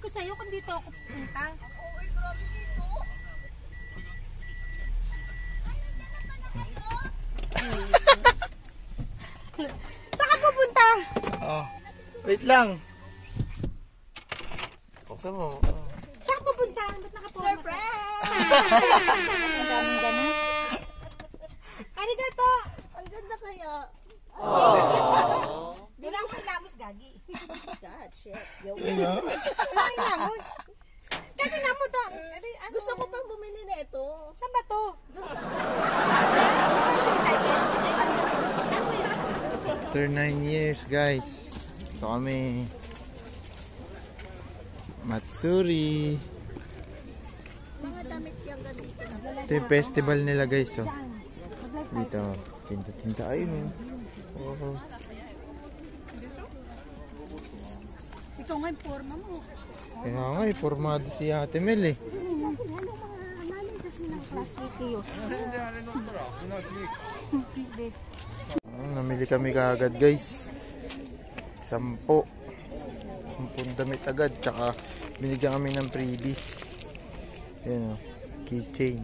ko sa'yo kung dito ako pupunta. Uy, grabe dito. Saan ka pupunta? Oh, wait lang. Buksan mo. Saan ka pupunta? Ba't nakaporma? Surprise! Ang daming ganun. Arigato! Ang ganda kaya. Bilang ko ilamos, gagi. God, shit. Yo. Bilang ilamos. Kasi nga mo to. Gusto ko pang bumili na ito. Saan ba to? Doon sa... After 9 years, guys. Ito kami. Matsuri. Mga damit yung ganito. Ito yung festival nila, guys. Oh. Dito. Tinta-tinta. Ayun. Oh. Ito nga yung forma mo. Kaya nga, formado si Ate Mel eh. Kasi ng classmate ni Yos. Namili kami kaagad, guys. 10 damit agad. Tsaka binigyan kami ng freebies. Yan o. Keychain.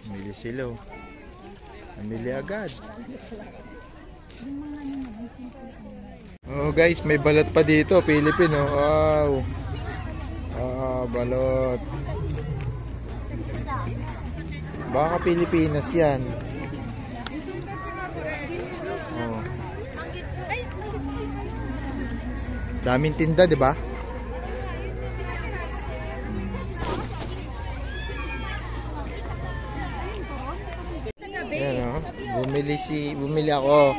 Namili sila o. Namili agad. Oh guys, may balot pa dito. Pilipino. Wow. Balot. Baka Pilipinas yan. Oh. Daming tinda, di ba? Ayan, oh. Bumili ako.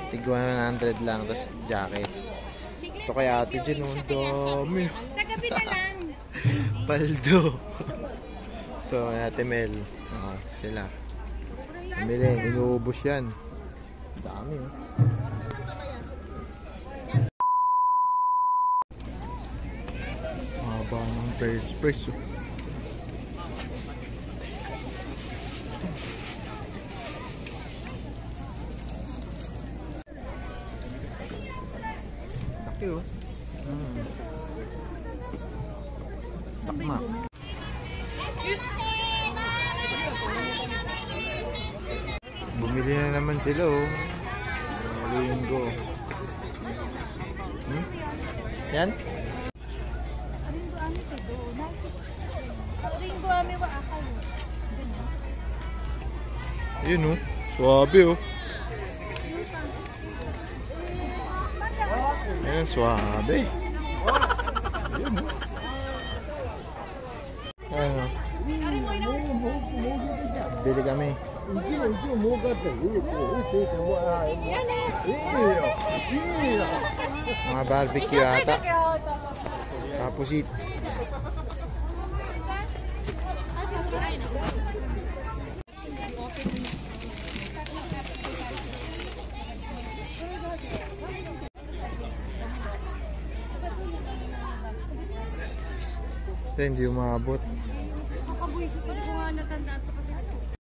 Tig 100 lang, tapos jacket. Ito kay ate dyan, oh. Dami. Sa gabi na lang. Paldo. Ito, ate Mel. Oh, sila. Bumili, inuubos yan. Dami, oh. Haba ng first price, oh. Laki, oh. Takma. Bumili na naman sila, oh. Linggo. Yan? Ringo ami wa akal. Yun, oh. Suwabe, oh. Ayan, suwabe. Yun, oh. Ayan, oh. Bili kami. Mga barbecue ata. Tapos it. Hindi umabot.